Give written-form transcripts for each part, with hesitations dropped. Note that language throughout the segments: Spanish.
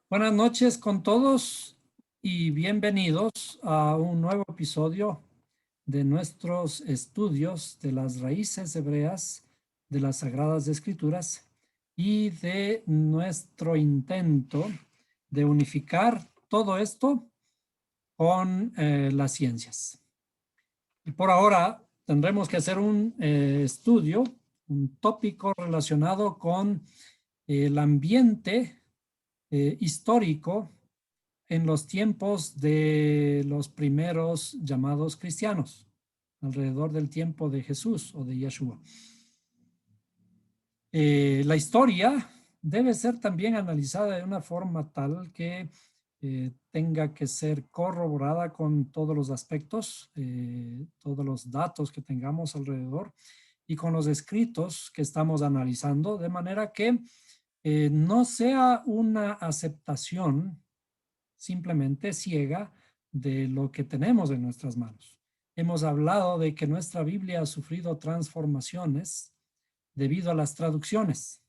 Buenas noches con todos y bienvenidos a un nuevo episodio de nuestros estudios de las raíces hebreas de las Sagradas Escrituras y de nuestro intento de unificar todo esto con las ciencias. Y por ahora tendremos que hacer un estudio, un tópico relacionado con el ambiente histórico en los tiempos de los primeros llamados cristianos, alrededor del tiempo de Jesús o de Yeshua. La historia debe ser también analizada de una forma tal que tenga que ser corroborada con todos los aspectos, todos los datos que tengamos alrededor y con los escritos que estamos analizando, de manera que no sea una aceptación simplemente ciega de lo que tenemos en nuestras manos. Hemos hablado de que nuestra Biblia ha sufrido transformaciones debido a las traducciones.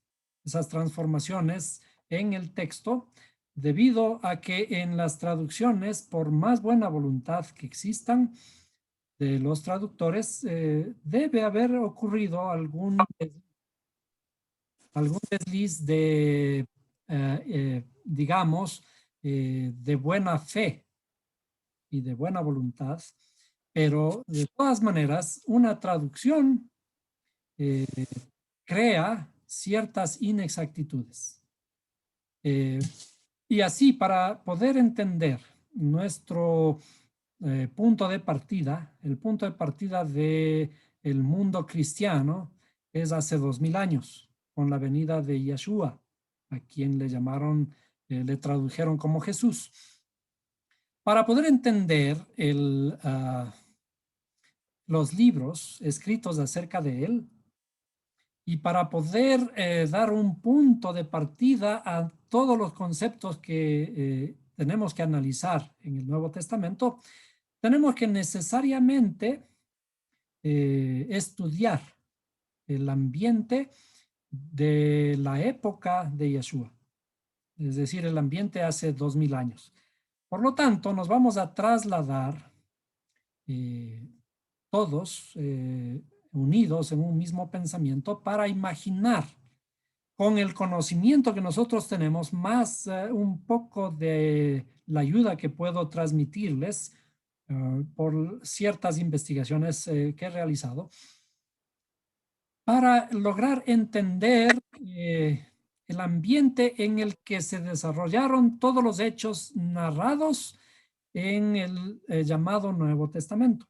Esas transformaciones en el texto, debido a que en las traducciones, por más buena voluntad que existan de los traductores, debe haber ocurrido algún desliz de, digamos, de buena fe y de buena voluntad, pero de todas maneras, una traducción crea ciertas inexactitudes. Y así, para poder entender nuestro punto de partida, el punto de partida del mundo cristiano es hace 2000 años, con la venida de Yeshua, a quien le llamaron, le tradujeron como Jesús. Para poder entender los libros escritos acerca de él y para poder dar un punto de partida a todos los conceptos que tenemos que analizar en el Nuevo Testamento, tenemos que necesariamente estudiar el ambiente de la época de Yeshua, es decir, el ambiente hace 2000 años. Por lo tanto, nos vamos a trasladar todos unidos en un mismo pensamiento para imaginar con el conocimiento que nosotros tenemos, más un poco de la ayuda que puedo transmitirles por ciertas investigaciones que he realizado, para lograr entender el ambiente en el que se desarrollaron todos los hechos narrados en el llamado Nuevo Testamento.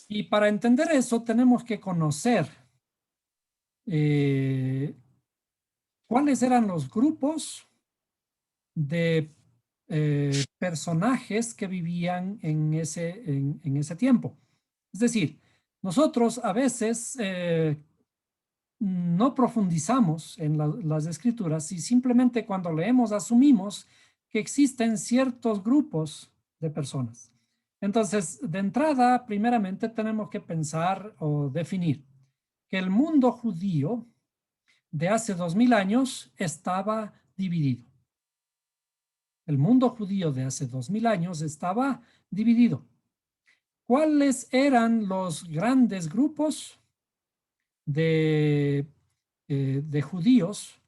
Y para entender eso tenemos que conocer cuáles eran los grupos de personajes que vivían en ese tiempo. Es decir, nosotros a veces no profundizamos en las escrituras y simplemente cuando leemos asumimos que existen ciertos grupos de personas. Entonces, de entrada, primeramente tenemos que pensar o definir que el mundo judío de hace 2000 años estaba dividido. El mundo judío de hace 2000 años estaba dividido. ¿Cuáles eran los grandes grupos de judíos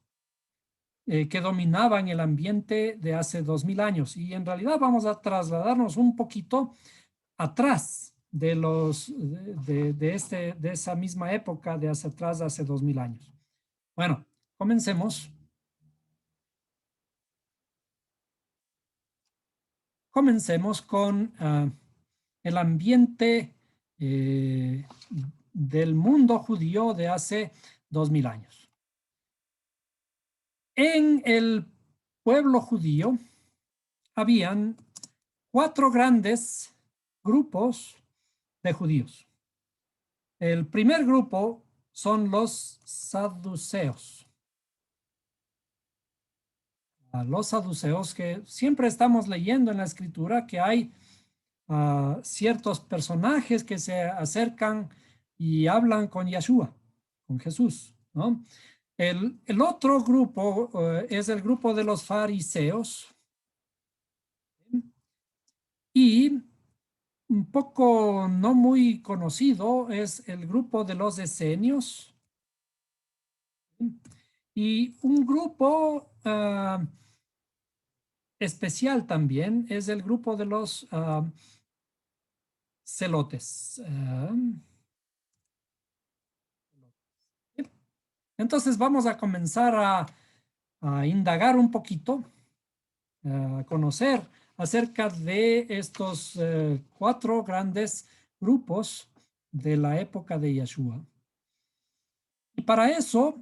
que dominaban el ambiente de hace 2000 años? Y en realidad vamos a trasladarnos un poquito atrás de esa misma época de hace atrás, hace 2000 años. Bueno, comencemos. Comencemos con el ambiente del mundo judío de hace 2000 años. En el pueblo judío habían 4 grandes grupos de judíos. El primer grupo son los saduceos. Los saduceos, que siempre estamos leyendo en la escritura que hay ciertos personajes que se acercan y hablan con Yeshua, con Jesús, ¿no? El otro grupo es el grupo de los fariseos. Y un poco no muy conocido es el grupo de los esenios. Y un grupo especial también es el grupo de los celotes. Entonces vamos a comenzar a indagar un poquito, a conocer acerca de estos cuatro grandes grupos de la época de Yeshua. Y para eso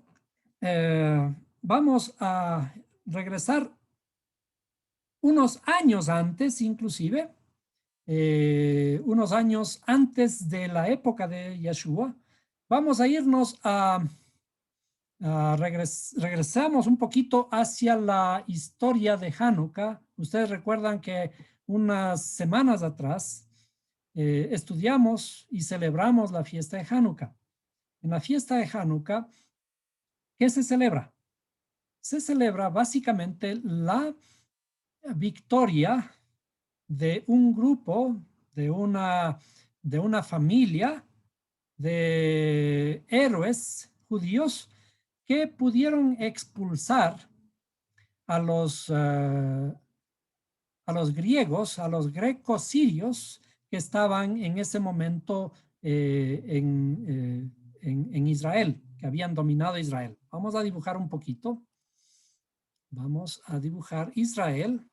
vamos a regresar unos años antes, inclusive, unos años antes de la época de Yeshua. Vamos a irnos regresamos un poquito hacia la historia de Hanukkah. Ustedes recuerdan que unas semanas atrás estudiamos y celebramos la fiesta de Hanukkah. En la fiesta de Hanukkah, ¿qué se celebra? Se celebra básicamente la victoria de un grupo, de una familia de héroes judíos que pudieron expulsar a los griegos, a los grecos sirios que estaban en ese momento en Israel, que habían dominado Israel. Vamos a dibujar un poquito. Vamos a dibujar Israel.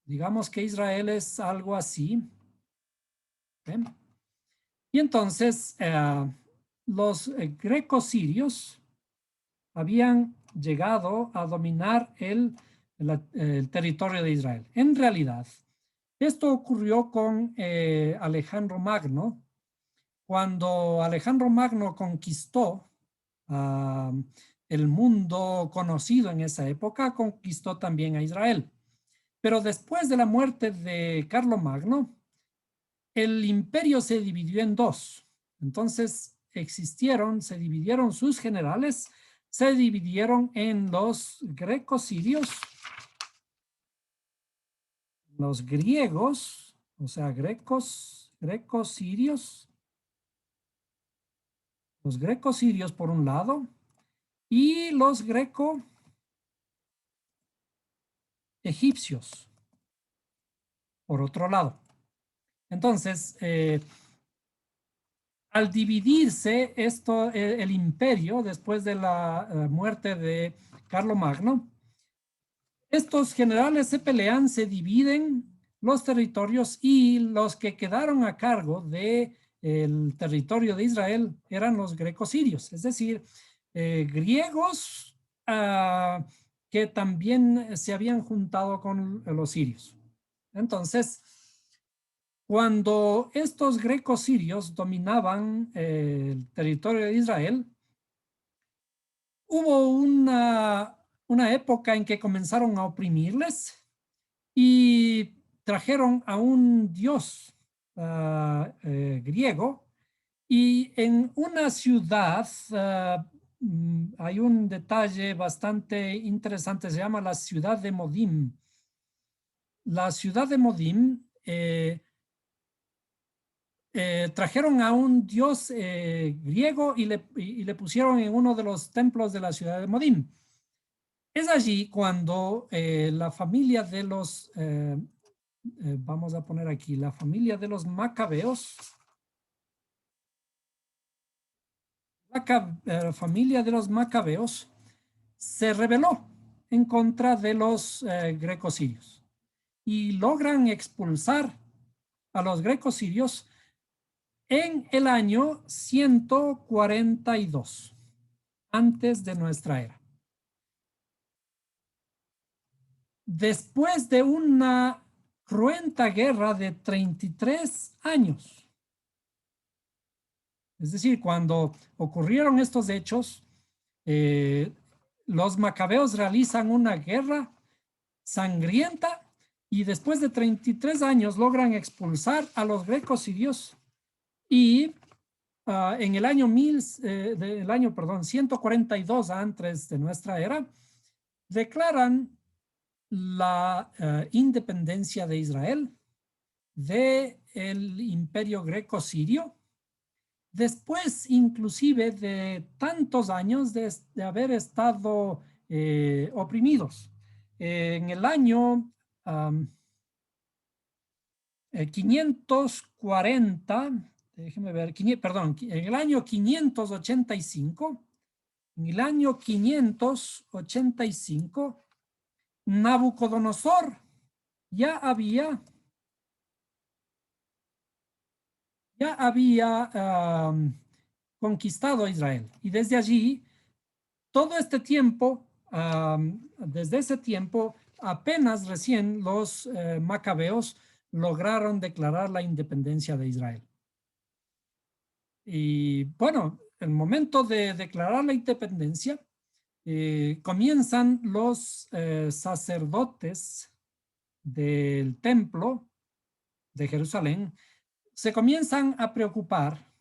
Digamos que Israel es algo así. ¿Ven? Y entonces los grecos sirios habían llegado a dominar el territorio de Israel. En realidad, esto ocurrió con Alejandro Magno. Cuando Alejandro Magno conquistó el mundo conocido en esa época, conquistó también a Israel. Pero después de la muerte de Carlomagno, el imperio se dividió en dos. Entonces se dividieron sus generales, se dividieron en los grecos sirios, los griegos, o sea, grecos sirios, los grecos sirios por un lado, y los greco egipcios por otro lado. Entonces, al dividirse el imperio después de la muerte de Carlomagno, estos generales se pelean, se dividen los territorios y los que quedaron a cargo del territorio de Israel eran los grecos sirios, es decir, griegos que también se habían juntado con los sirios. Entonces, cuando estos grecos sirios dominaban el territorio de Israel, hubo una época en que comenzaron a oprimirles y trajeron a un dios griego, y en una ciudad hay un detalle bastante interesante, se llama la ciudad de Modim. La ciudad de Modim trajeron a un dios griego y le pusieron en uno de los templos de la ciudad de Modim. Es allí cuando la familia de los, vamos a poner aquí, la familia de los macabeos, la familia de los macabeos se rebeló en contra de los grecos sirios y logran expulsar a los grecos sirios en el año 142 antes de nuestra era. Después de una cruenta guerra de 33 años. Es decir, cuando ocurrieron estos hechos, los macabeos realizan una guerra sangrienta y después de 33 años logran expulsar a los grecos sirios y en el año, del año, perdón, 142 antes de nuestra era, declaran la independencia de Israel del Imperio Greco-Sirio, después inclusive de tantos años de haber estado oprimidos. En el año 540, déjeme ver, perdón, en el año 585, en el año 585, Nabucodonosor ya había conquistado a Israel. Y desde allí, todo este tiempo, desde ese tiempo, apenas recién los macabeos lograron declarar la independencia de Israel. Y bueno, el momento de declarar la independencia, comienzan los sacerdotes del templo de Jerusalén, se comienzan a preocupar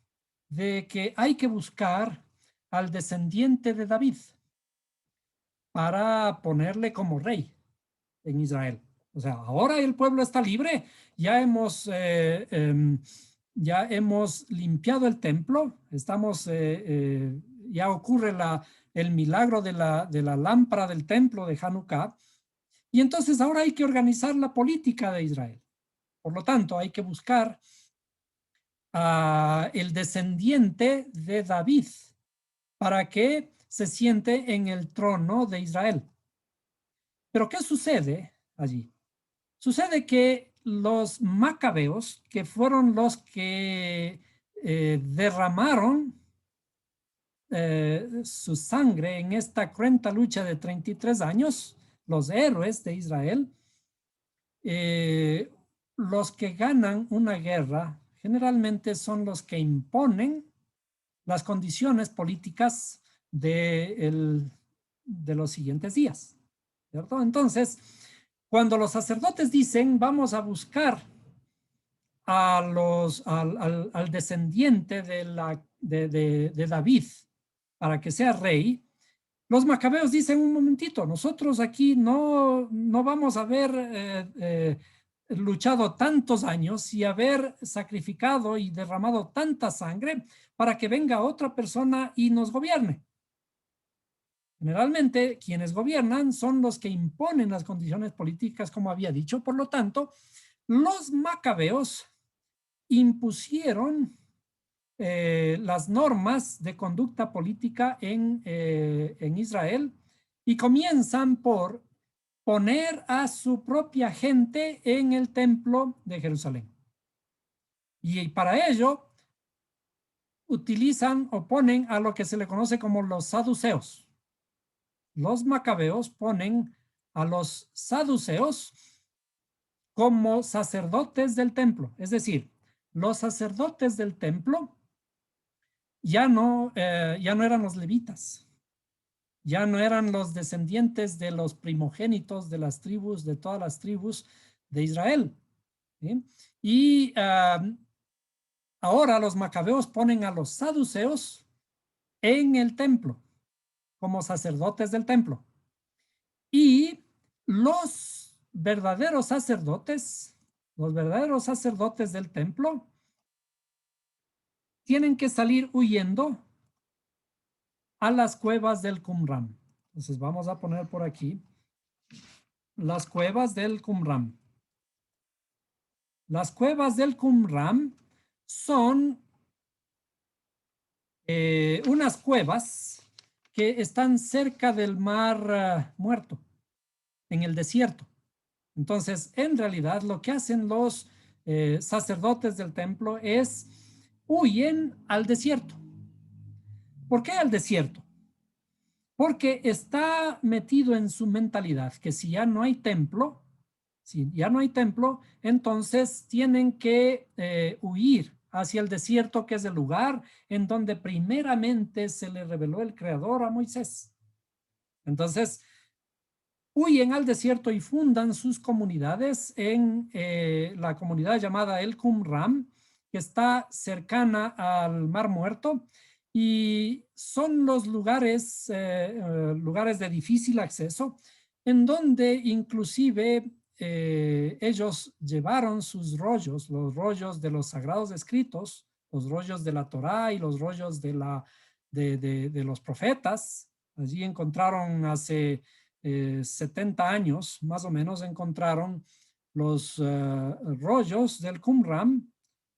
de que hay que buscar al descendiente de David para ponerle como rey en Israel. O sea, ahora el pueblo está libre, ya hemos limpiado el templo, ya ocurre el milagro de la lámpara del templo de Hanukkah, y entonces ahora hay que organizar la política de Israel. Por lo tanto, hay que buscar el descendiente de David para que se siente en el trono de Israel. Pero ¿qué sucede allí? Sucede que los macabeos, que fueron los que derramaron su sangre en esta cruenta lucha de 33 años, los héroes de Israel, los que ganan una guerra generalmente son los que imponen las condiciones políticas de los siguientes días, ¿cierto? Entonces, cuando los sacerdotes dicen, vamos a buscar al descendiente de David para que sea rey, los macabeos dicen, un momentito, nosotros aquí no vamos a haber luchado tantos años y haber sacrificado y derramado tanta sangre para que venga otra persona y nos gobierne. Generalmente, quienes gobiernan son los que imponen las condiciones políticas, como había dicho. Por lo tanto, los macabeos impusieron las normas de conducta política en Israel y comienzan por poner a su propia gente en el templo de Jerusalén. Y para ello utilizan o ponen a lo que se le conoce como los saduceos. Los macabeos ponen a los saduceos como sacerdotes del templo. Es decir, los sacerdotes del templo ya no eran los levitas, ya no eran los descendientes de los primogénitos de las tribus, de todas las tribus de Israel. ¿Sí? Y ahora los macabeos ponen a los saduceos en el templo, como sacerdotes del templo. Y los verdaderos sacerdotes del templo, tienen que salir huyendo a las cuevas del Qumran. Entonces vamos a poner por aquí las cuevas del Qumran. Las cuevas del Qumran son unas cuevas que están cerca del mar Muerto, en el desierto. Entonces, en realidad, lo que hacen los sacerdotes del templo es huyen al desierto. ¿Por qué al desierto? Porque está metido en su mentalidad que si ya no hay templo, entonces tienen que huir hacia el desierto, que es el lugar en donde primeramente se le reveló el Creador a Moisés. Entonces, huyen al desierto y fundan sus comunidades en la comunidad llamada El Qumran, que está cercana al Mar Muerto y son los lugares, lugares de difícil acceso, en donde inclusive ellos llevaron sus rollos, los rollos de los sagrados escritos, los rollos de la Torá y los rollos de los profetas. Allí encontraron hace 70 años, más o menos, encontraron los rollos del Qumran,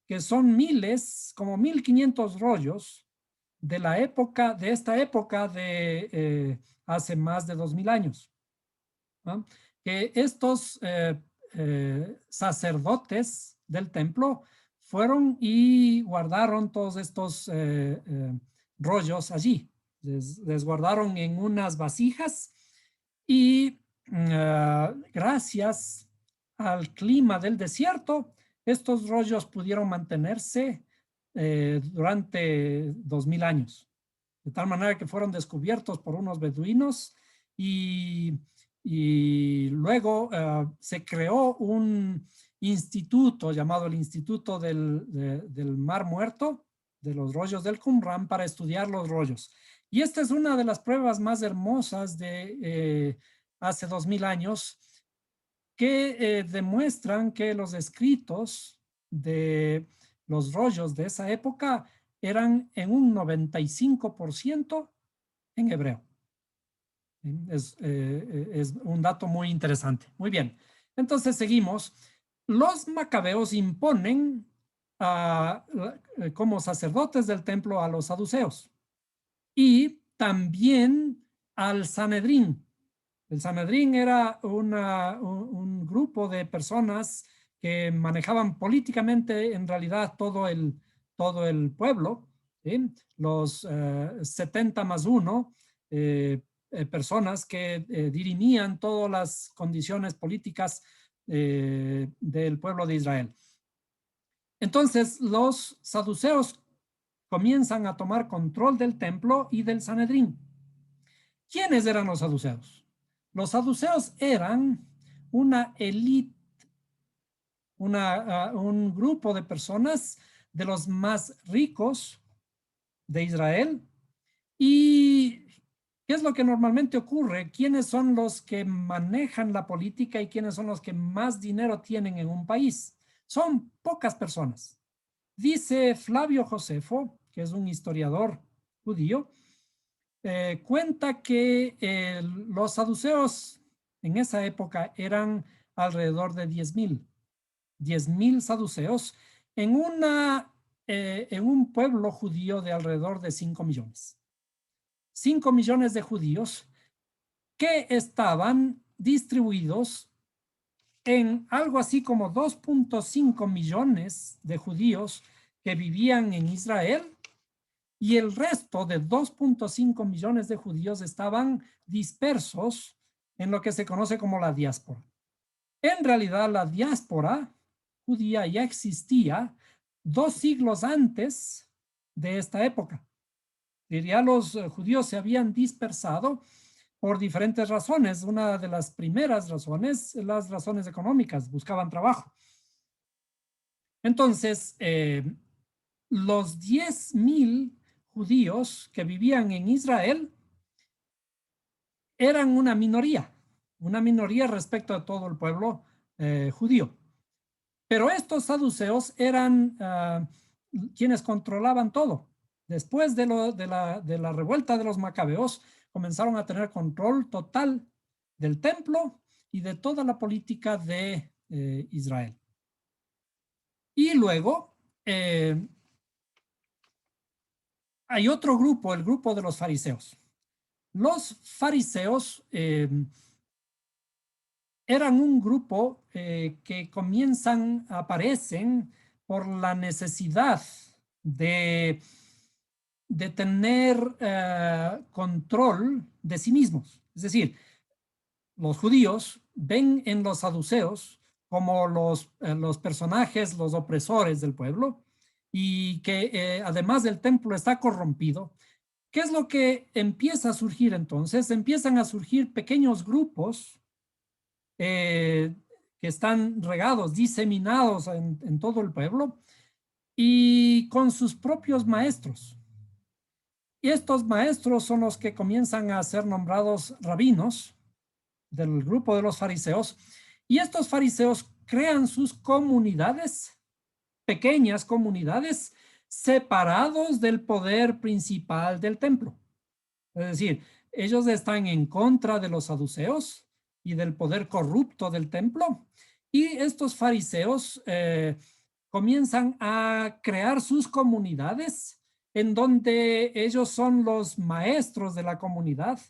que son miles, como 1500 rollos de la época, de esta época de hace más de 2000 años. ¿No? Que estos sacerdotes del templo fueron y guardaron todos estos rollos allí. Les guardaron en unas vasijas y gracias al clima del desierto, estos rollos pudieron mantenerse durante 2000 años. De tal manera que fueron descubiertos por unos beduinos y luego se creó un instituto llamado el Instituto del Mar Muerto, de los rollos del Qumran, para estudiar los rollos. Y esta es una de las pruebas más hermosas de hace 2000 años que demuestran que los escritos de los rollos de esa época eran en un 95% en hebreo. Es un dato muy interesante. Muy bien. Entonces seguimos. Los macabeos imponen como sacerdotes del templo a los saduceos y también al Sanedrín. El Sanedrín era un grupo de personas que manejaban políticamente en realidad todo el pueblo. ¿Sí? Los 70 más 1 personas que dirimían todas las condiciones políticas del pueblo de Israel. Entonces los saduceos comienzan a tomar control del templo y del Sanedrín. ¿Quiénes eran los saduceos? Los saduceos eran una élite, un grupo de personas de los más ricos de Israel. ¿Y qué es lo que normalmente ocurre? ¿Quiénes son los que manejan la política y quiénes son los que más dinero tienen en un país? Son pocas personas. Dice Flavio Josefo, que es un historiador judío, cuenta que los saduceos en esa época eran alrededor de 10,000 saduceos en un pueblo judío de alrededor de 5 millones. 5 millones de judíos que estaban distribuidos en algo así como 2.5 millones de judíos que vivían en Israel y el resto de 2.5 millones de judíos estaban dispersos en lo que se conoce como la diáspora. En realidad, la diáspora judía ya existía 2 siglos antes de esta época. Ya los judíos se habían dispersado por diferentes razones. Una de las primeras razones, las razones económicas, buscaban trabajo. Entonces, los 10,000 judíos que vivían en Israel eran una minoría respecto a todo el pueblo judío. Pero estos saduceos eran quienes controlaban todo. Después de la revuelta de los macabeos, comenzaron a tener control total del templo y de toda la política de Israel. Y luego hay otro grupo, el grupo de los fariseos. Los fariseos eran un grupo que aparecen por la necesidad de tener control de sí mismos. Es decir, los judíos ven en los saduceos como los personajes, los opresores del pueblo, y que además el templo está corrompido. ¿Qué es lo que empieza a surgir entonces? Empiezan a surgir pequeños grupos que están regados, diseminados en todo el pueblo, y con sus propios maestros. Y estos maestros son los que comienzan a ser nombrados rabinos del grupo de los fariseos. Y estos fariseos crean sus comunidades, pequeñas comunidades, separados del poder principal del templo. Es decir, ellos están en contra de los saduceos y del poder corrupto del templo. Y estos fariseos comienzan a crear sus comunidades en donde ellos son los maestros de la comunidad.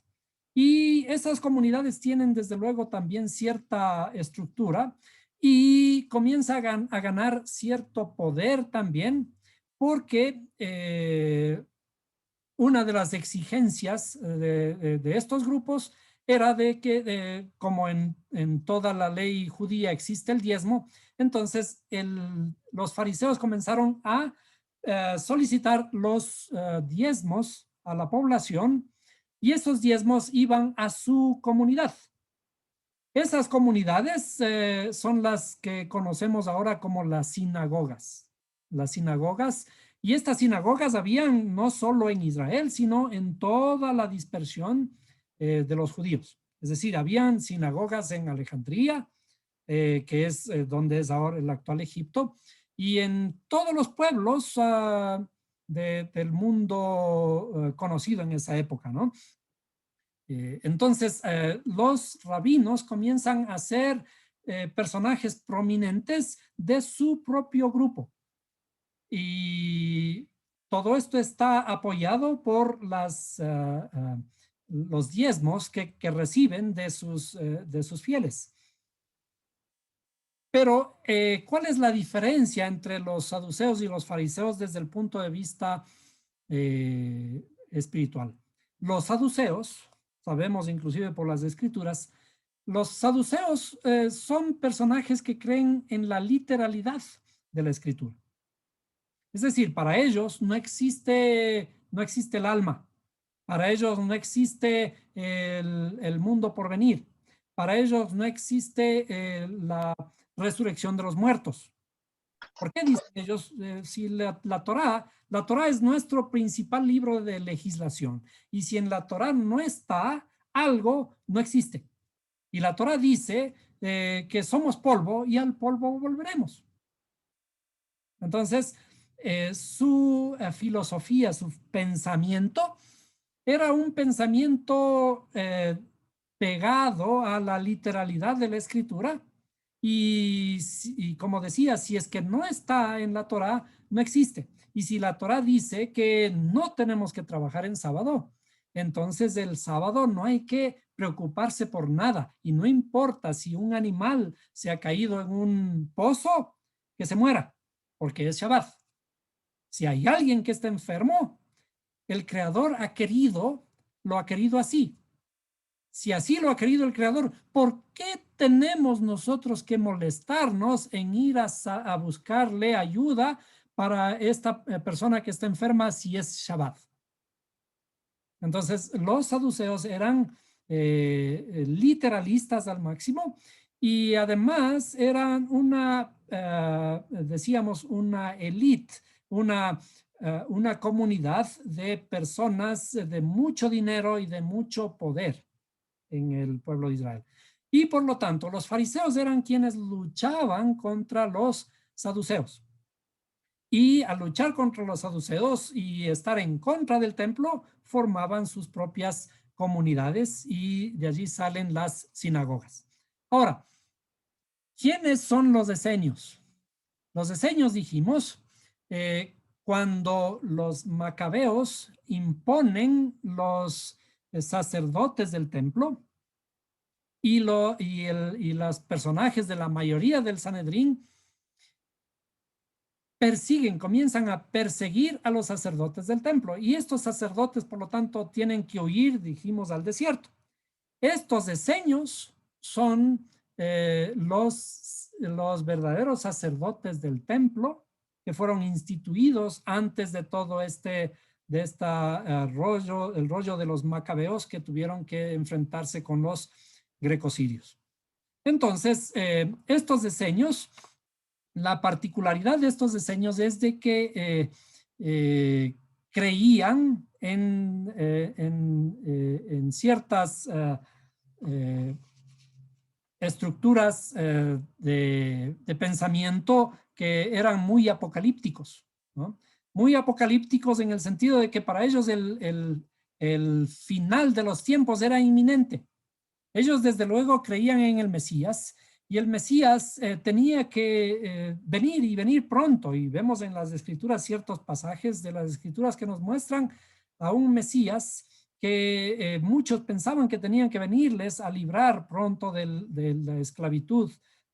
Y esas comunidades tienen desde luego también cierta estructura y comienza a ganar cierto poder también porque una de las exigencias de estos grupos era de que, como en toda la ley judía existe el diezmo, entonces los fariseos comenzaron a solicitar los diezmos a la población y esos diezmos iban a su comunidad. Esas comunidades son las que conocemos ahora como las sinagogas. Las sinagogas, y estas sinagogas habían no solo en Israel, sino en toda la dispersión de los judíos. Es decir, habían sinagogas en Alejandría, que es donde es ahora el actual Egipto, y en todos los pueblos del mundo conocido en esa época, ¿no? Entonces, los rabinos comienzan a ser personajes prominentes de su propio grupo. Y todo esto está apoyado por los diezmos que reciben de sus fieles. Pero, ¿cuál es la diferencia entre los saduceos y los fariseos desde el punto de vista espiritual? Los saduceos, sabemos inclusive por las escrituras, los saduceos son personajes que creen en la literalidad de la escritura. Es decir, para ellos no existe el alma, para ellos no existe el mundo por venir, para ellos no existe la resurrección de los muertos. ¿Por qué dicen ellos? Si la Torá es nuestro principal libro de legislación, y si en la Torá no está algo, no existe. Y la Torá dice que somos polvo y al polvo volveremos. Entonces, su filosofía, su pensamiento, era un pensamiento pegado a la literalidad de la escritura y como decía, si es que no está en la Torá, no existe. Y si la Torá dice que no tenemos que trabajar en sábado, entonces el sábado no hay que preocuparse por nada y no importa si un animal se ha caído en un pozo, que se muera, porque es Shabbat. Si hay alguien que está enfermo, el creador lo ha querido así. Si así lo ha querido el creador, ¿por qué tenemos nosotros que molestarnos en ir a buscarle ayuda para esta persona que está enferma si es Shabbat? Entonces, los saduceos eran literalistas al máximo y además eran decíamos, una élite, una comunidad de personas de mucho dinero y de mucho poder en el pueblo de Israel. Y por lo tanto, los fariseos eran quienes luchaban contra los saduceos. Y al luchar contra los saduceos y estar en contra del templo, formaban sus propias comunidades y de allí salen las sinagogas. Ahora, ¿quiénes son los esenios? Los esenios, dijimos, cuando los macabeos imponen los sacerdotes del templo y los personajes de la mayoría del Sanedrín comienzan a perseguir a los sacerdotes del templo. Y estos sacerdotes, por lo tanto, tienen que huir, dijimos, al desierto. Estos esenios son los verdaderos sacerdotes del templo que fueron instituidos antes de todo el rollo de los macabeos que tuvieron que enfrentarse con los grecosirios. Entonces, estos esenios la particularidad de estos diseños es de que creían en ciertas estructuras de pensamiento que eran muy apocalípticos, ¿no? Muy apocalípticos en el sentido de que para ellos el final de los tiempos era inminente. Ellos desde luego creían en el Mesías y el Mesías tenía que venir y venir pronto. Y vemos en las escrituras ciertos pasajes de las escrituras que nos muestran a un Mesías que muchos pensaban que tenían que venirles a librar pronto de la esclavitud,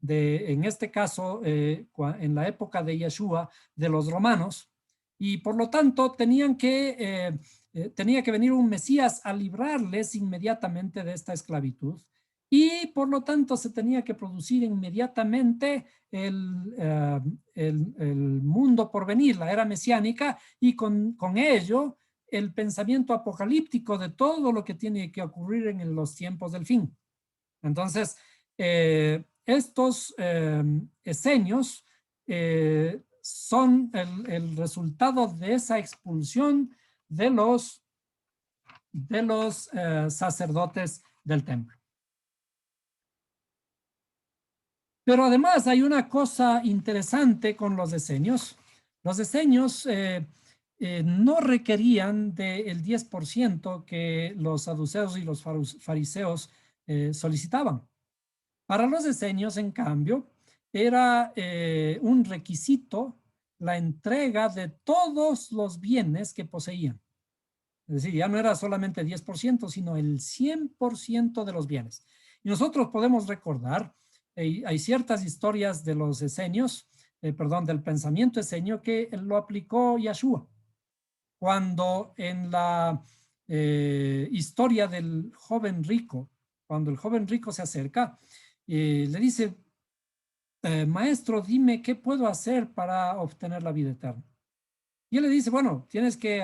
en este caso, en la época de Yeshua, de los romanos. Y por lo tanto tenía que venir un Mesías a librarles inmediatamente de esta esclavitud y por lo tanto se tenía que producir inmediatamente el mundo por venir, la era mesiánica, y con ello el pensamiento apocalíptico de todo lo que tiene que ocurrir en los tiempos del fin. Entonces, estos esenios son el resultado de esa expulsión de los sacerdotes del templo. Pero además hay una cosa interesante con los esenios. Los esenios no requerían del 10% que los saduceos y los fariseos solicitaban. Para los esenios, en cambio, era un requisito la entrega de todos los bienes que poseían. Es decir, ya no era solamente 10%, sino el 100% de los bienes. Y nosotros podemos recordar, hay ciertas historias de los esenios, del pensamiento esenio que lo aplicó Yeshua. Cuando en la historia del joven rico, cuando el joven rico se acerca, le dice, maestro, dime qué puedo hacer para obtener la vida eterna. Y él le dice, bueno, tienes que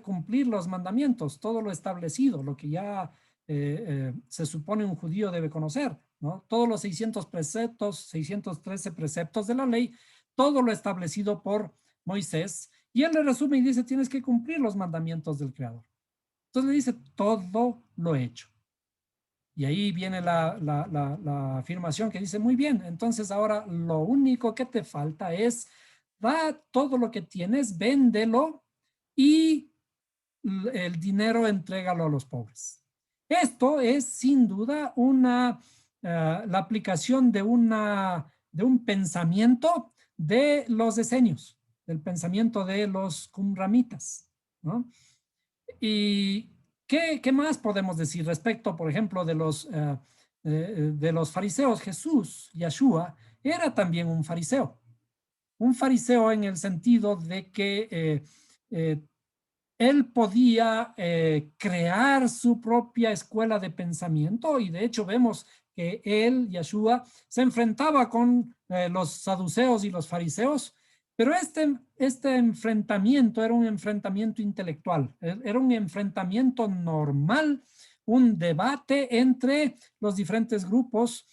cumplir los mandamientos, todo lo establecido, lo que ya se supone un judío debe conocer, ¿no? Todos los 600 preceptos, 613 preceptos de la ley, todo lo establecido por Moisés. Y él le resume y dice, tienes que cumplir los mandamientos del Creador. Entonces le dice, todo lo he hecho. Y ahí viene la afirmación que dice, muy bien, entonces ahora lo único que te falta es, da todo lo que tienes, véndelo y el dinero entrégalo a los pobres. Esto es sin duda la aplicación de un pensamiento de los esenios, del pensamiento de los qumramitas, ¿no? ¿Y qué más podemos decir respecto, por ejemplo, de los fariseos? Jesús, Yeshua, era también un fariseo. Un fariseo en el sentido de que eh, él podía crear su propia escuela de pensamiento y de hecho vemos que él, Yeshua, se enfrentaba con los saduceos y los fariseos, pero este enfrentamiento era un enfrentamiento intelectual, era un enfrentamiento normal, un debate entre los diferentes grupos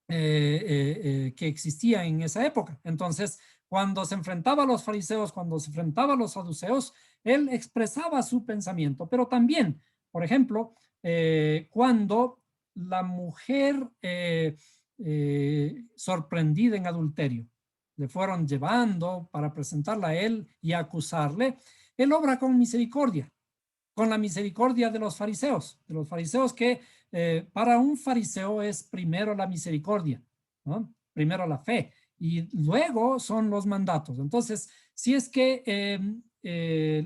que existían en esa época. Entonces, cuando se enfrentaba a los fariseos, cuando se enfrentaba a los saduceos, él expresaba su pensamiento, pero también, por ejemplo, cuando la mujer sorprendida en adulterio, le fueron llevando para presentarla a él y acusarle, él obra con misericordia, con la misericordia de los fariseos que para un fariseo es primero la misericordia, ¿no? Primero la fe y luego son los mandatos. Entonces, si es que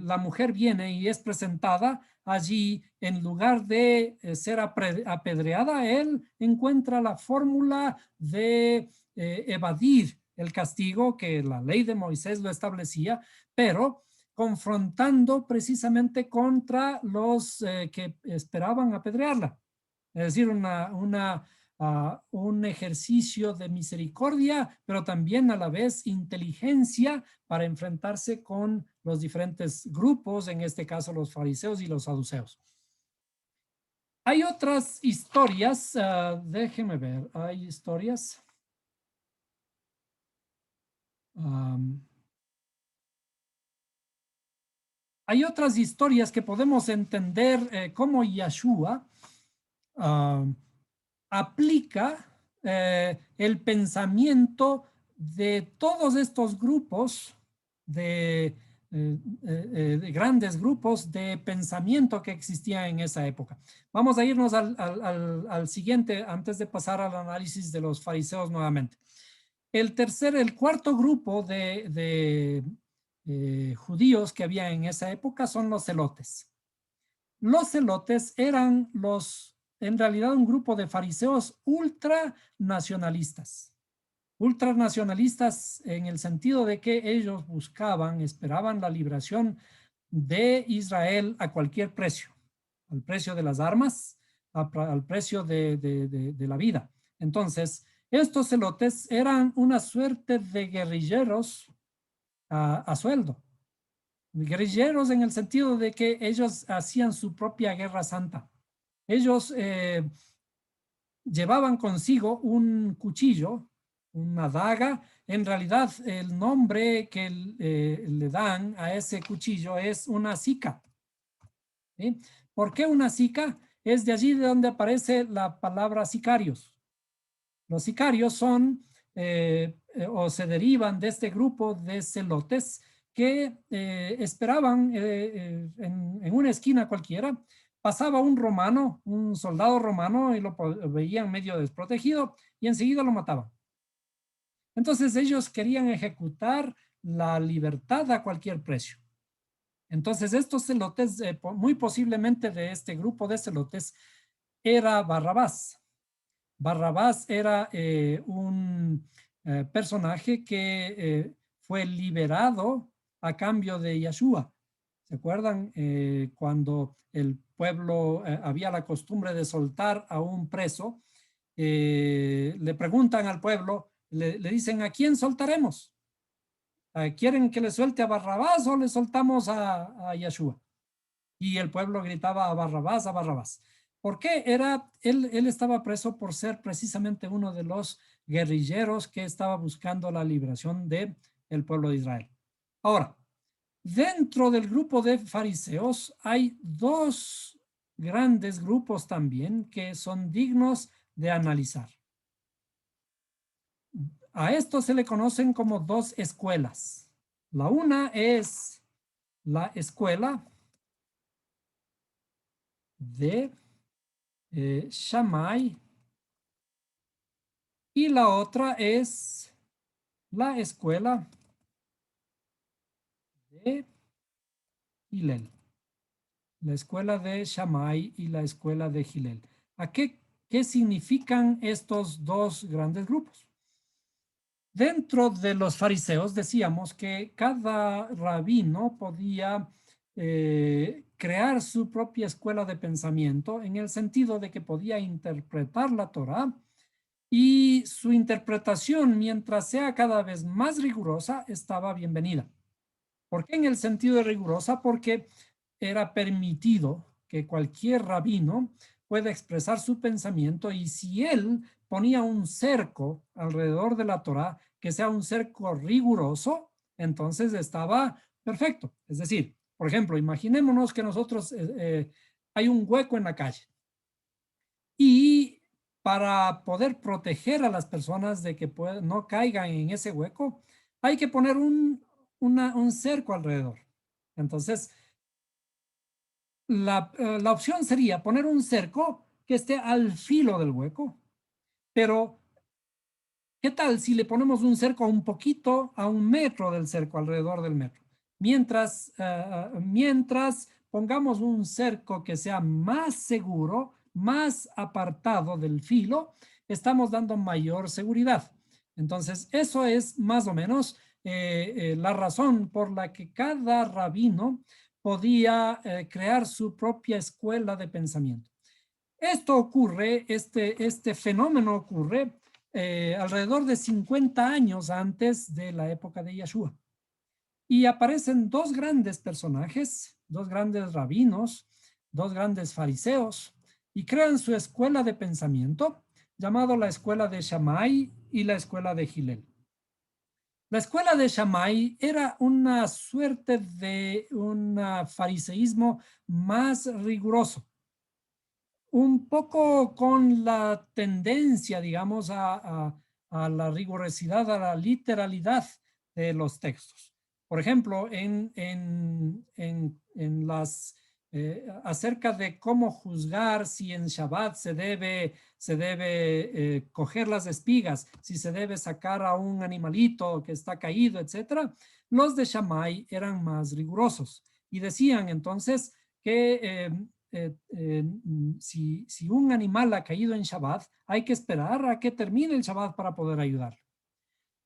la mujer viene y es presentada allí, en lugar de ser apedreada, él encuentra la fórmula de evadir el castigo que la ley de Moisés lo establecía, pero confrontando precisamente contra los que esperaban apedrearla. Es decir, un ejercicio de misericordia, pero también a la vez inteligencia para enfrentarse con los diferentes grupos, en este caso los fariseos y los saduceos. Hay otras historias, déjenme ver, hay historias. Am, hay otras historias que podemos entender cómo Yeshua aplica el pensamiento de todos estos grupos de grandes grupos de pensamiento que existían en esa época. Vamos a irnos al siguiente antes de pasar al análisis de los fariseos nuevamente. El cuarto grupo de judíos que había en esa época son los celotes. Los celotes eran en realidad un grupo de fariseos ultranacionalistas. Ultranacionalistas en el sentido de que ellos esperaban la liberación de Israel a cualquier precio, al precio de las armas, al precio de la vida. Entonces, estos celotes eran una suerte de guerrilleros a sueldo. Guerrilleros en el sentido de que ellos hacían su propia guerra santa. Ellos llevaban consigo un cuchillo, una daga. En realidad, el nombre que le dan a ese cuchillo es una sica. ¿Sí? ¿Por qué una sica? Es de allí de donde aparece la palabra sicarios. Los sicarios son o se derivan de este grupo de celotes que esperaban en una esquina cualquiera, pasaba un romano, un soldado romano, y lo veían medio desprotegido y enseguida lo mataban. Entonces ellos querían ejecutar la libertad a cualquier precio. Entonces estos celotes, muy posiblemente de este grupo de celotes, era Barrabás. Barrabás era un personaje que fue liberado a cambio de Yeshua. ¿Se acuerdan? Cuando el pueblo había la costumbre de soltar a un preso, le preguntan al pueblo, le dicen, ¿a quién soltaremos? ¿Quieren que le suelte a Barrabás o le soltamos a Yeshua? Y el pueblo gritaba a Barrabás, a Barrabás. ¿Por qué? Él estaba preso por ser precisamente uno de los guerrilleros que estaba buscando la liberación del pueblo de Israel. Ahora, dentro del grupo de fariseos hay dos grandes grupos también que son dignos de analizar. A esto se le conocen como dos escuelas. La una es la escuela de Shammai y la otra es la escuela de Hillel. La escuela de Shammai y la escuela de Hillel. ¿Qué significan estos dos grandes grupos? Dentro de los fariseos decíamos que cada rabino podía crear su propia escuela de pensamiento en el sentido de que podía interpretar la Torá y su interpretación, mientras sea cada vez más rigurosa, estaba bienvenida. ¿Por qué en el sentido de rigurosa? Porque era permitido que cualquier rabino pueda expresar su pensamiento y si él ponía un cerco alrededor de la Torá, que sea un cerco riguroso, entonces estaba perfecto. Es decir, por ejemplo, imaginémonos que nosotros hay un hueco en la calle y para poder proteger a las personas de que no caigan en ese hueco, hay que poner un cerco alrededor. Entonces, la opción sería poner un cerco que esté al filo del hueco, pero ¿qué tal si le ponemos un cerco un poquito a 1 metro del cerco, alrededor del metro? Mientras pongamos un cerco que sea más seguro, más apartado del filo, estamos dando mayor seguridad. Entonces, eso es más o menos la razón por la que cada rabino podía crear su propia escuela de pensamiento. Esto ocurre, este fenómeno ocurre alrededor de 50 años antes de la época de Yeshua. Y aparecen dos grandes personajes, dos grandes rabinos, dos grandes fariseos, y crean su escuela de pensamiento, llamado la escuela de Shammai y la escuela de Hillel. La escuela de Shammai era una suerte de un fariseísmo más riguroso, un poco con la tendencia, digamos, a la rigurosidad, a la literalidad de los textos. Por ejemplo, en las, acerca de cómo juzgar si en Shabbat se debe coger las espigas, si se debe sacar a un animalito que está caído, etcétera, los de Shammai eran más rigurosos y decían entonces que si un animal ha caído en Shabbat, hay que esperar a que termine el Shabbat para poder ayudar.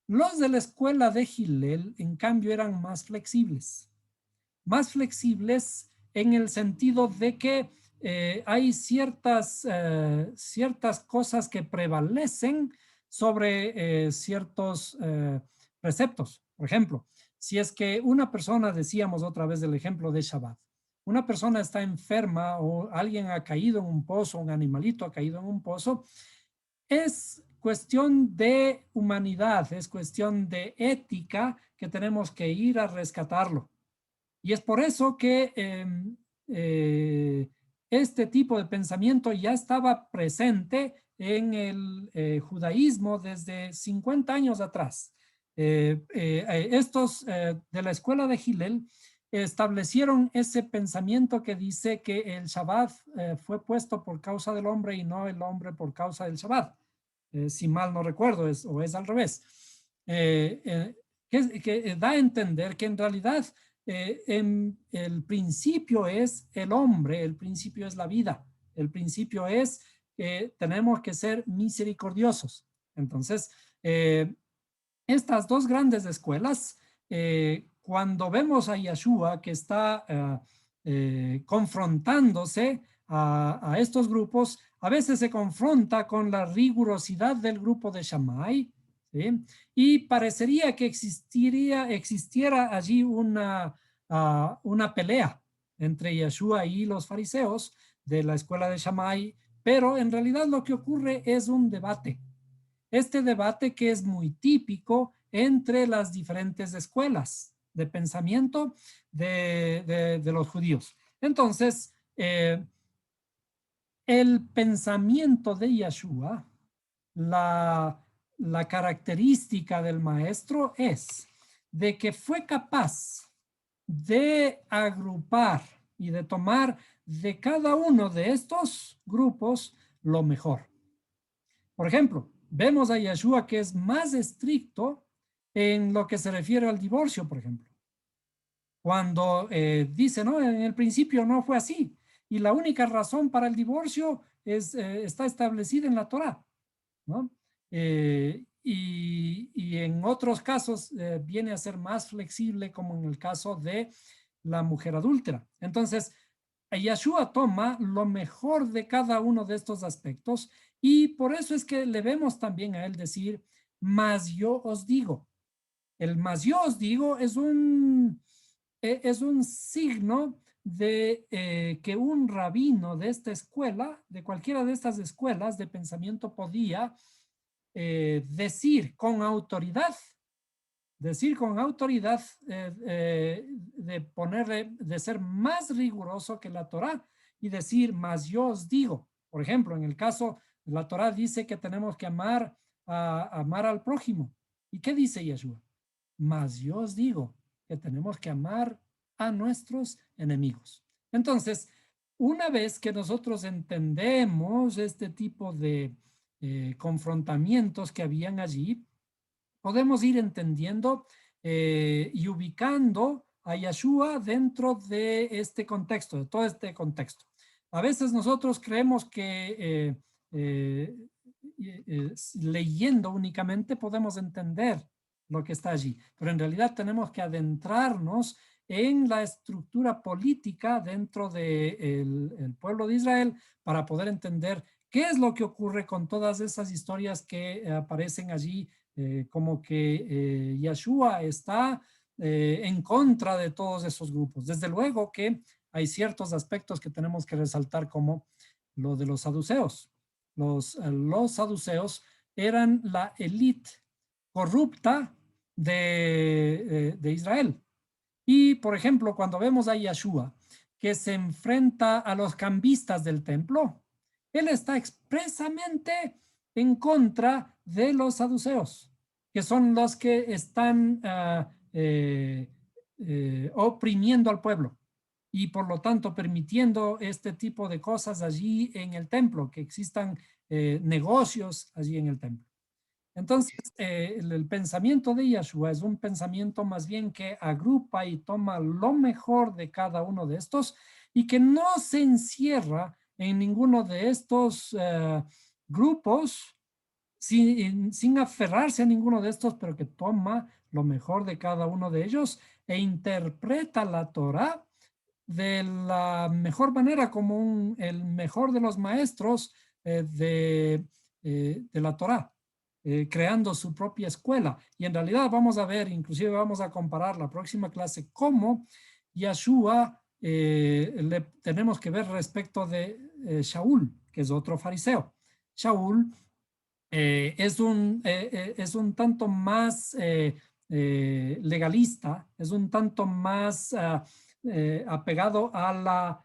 Los de la escuela de Hillel, en cambio, eran más flexibles en el sentido de que hay ciertas cosas que prevalecen sobre ciertos preceptos. Por ejemplo, si es que una persona, decíamos otra vez del ejemplo de Shabbat, una persona está enferma o alguien ha caído en un pozo, un animalito ha caído en un pozo, es cuestión de humanidad, es cuestión de ética que tenemos que ir a rescatarlo. Y es por eso que este tipo de pensamiento ya estaba presente en el judaísmo desde 50 años atrás. Estos de la escuela de Hillel establecieron ese pensamiento que dice que el Shabbat fue puesto por causa del hombre y no el hombre por causa del Shabbat. Si mal no recuerdo, o es al revés. Que da a entender que en realidad el principio es el hombre, el principio es la vida, el principio es que tenemos que ser misericordiosos. Entonces, estas dos grandes escuelas, cuando vemos a Yeshua que está confrontándose a estos grupos, a veces se confronta con la rigurosidad del grupo de Shammai, ¿sí? Y parecería que existiera allí una pelea entre Yeshua y los fariseos de la escuela de Shammai, pero en realidad lo que ocurre es un debate. Este debate que es muy típico entre las diferentes escuelas de pensamiento de los judíos. Entonces, el pensamiento de Yeshua, la característica del maestro es de que fue capaz de agrupar y de tomar de cada uno de estos grupos lo mejor. Por ejemplo, vemos a Yeshua que es más estricto en lo que se refiere al divorcio, por ejemplo. Cuando dice, no, en el principio no fue así. Y la única razón para el divorcio está establecida en la Torá, ¿no? Y en otros casos viene a ser más flexible, como en el caso de la mujer adúltera. Entonces, Yeshua toma lo mejor de cada uno de estos aspectos y por eso es que le vemos también a él decir, mas yo os digo. El mas yo os digo es un signo de que un rabino de esta escuela, de cualquiera de estas escuelas de pensamiento podía decir con autoridad de ser más riguroso que la Torá y decir, más yo os digo. Por ejemplo, en el caso, la Torá dice que tenemos que amar al prójimo. ¿Y qué dice Yeshua? Más yo os digo que tenemos que amar a nuestros enemigos. Entonces, una vez que nosotros entendemos este tipo de confrontamientos que habían allí, podemos ir entendiendo y ubicando a Yeshua dentro de este contexto, de todo este contexto. A veces nosotros creemos que leyendo únicamente podemos entender lo que está allí, pero en realidad tenemos que adentrarnos en la estructura política dentro del pueblo de Israel para poder entender qué es lo que ocurre con todas esas historias que aparecen allí como que Yeshua está en contra de todos esos grupos. Desde luego que hay ciertos aspectos que tenemos que resaltar como lo de los saduceos. Los saduceos eran la élite corrupta de Israel. Y, por ejemplo, cuando vemos a Yeshua, que se enfrenta a los cambistas del templo, él está expresamente en contra de los saduceos, que son los que están oprimiendo al pueblo y por lo tanto permitiendo este tipo de cosas allí en el templo, que existan negocios allí en el templo. Entonces, el pensamiento de Yeshua es un pensamiento más bien que agrupa y toma lo mejor de cada uno de estos y que no se encierra en ninguno de estos grupos sin aferrarse a ninguno de estos, pero que toma lo mejor de cada uno de ellos e interpreta la Torah de la mejor manera como el mejor de los maestros de la Torah, creando su propia escuela. Y en realidad vamos a ver, inclusive vamos a comparar la próxima clase, cómo Yeshua le tenemos que ver respecto de Shaul, que es otro fariseo. Shaul es un tanto más legalista, es un tanto más apegado a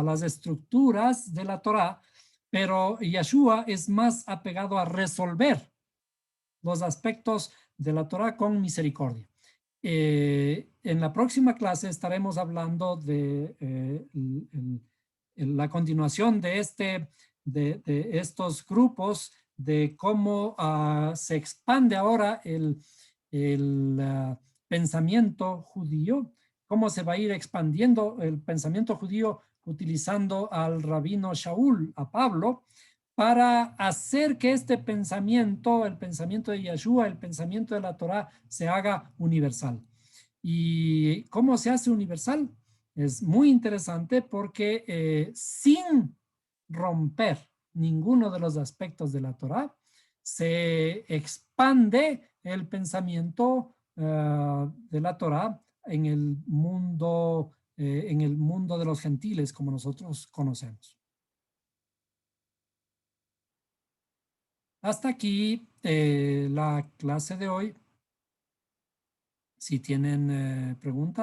las estructuras de la Torah, pero Yeshua es más apegado a resolver los aspectos de la Torah con misericordia. En la próxima clase estaremos hablando de la continuación de estos grupos, de cómo se expande ahora el pensamiento judío, cómo se va a ir expandiendo el pensamiento judío utilizando al rabino Shaul, a Pablo, para hacer que este pensamiento, el pensamiento de Yeshua, el pensamiento de la Torah, se haga universal. ¿Y cómo se hace universal? Es muy interesante porque sin romper ninguno de los aspectos de la Torah, se expande el pensamiento de la Torah en el mundo de los gentiles, como nosotros conocemos. Hasta aquí la clase de hoy. Si tienen preguntas.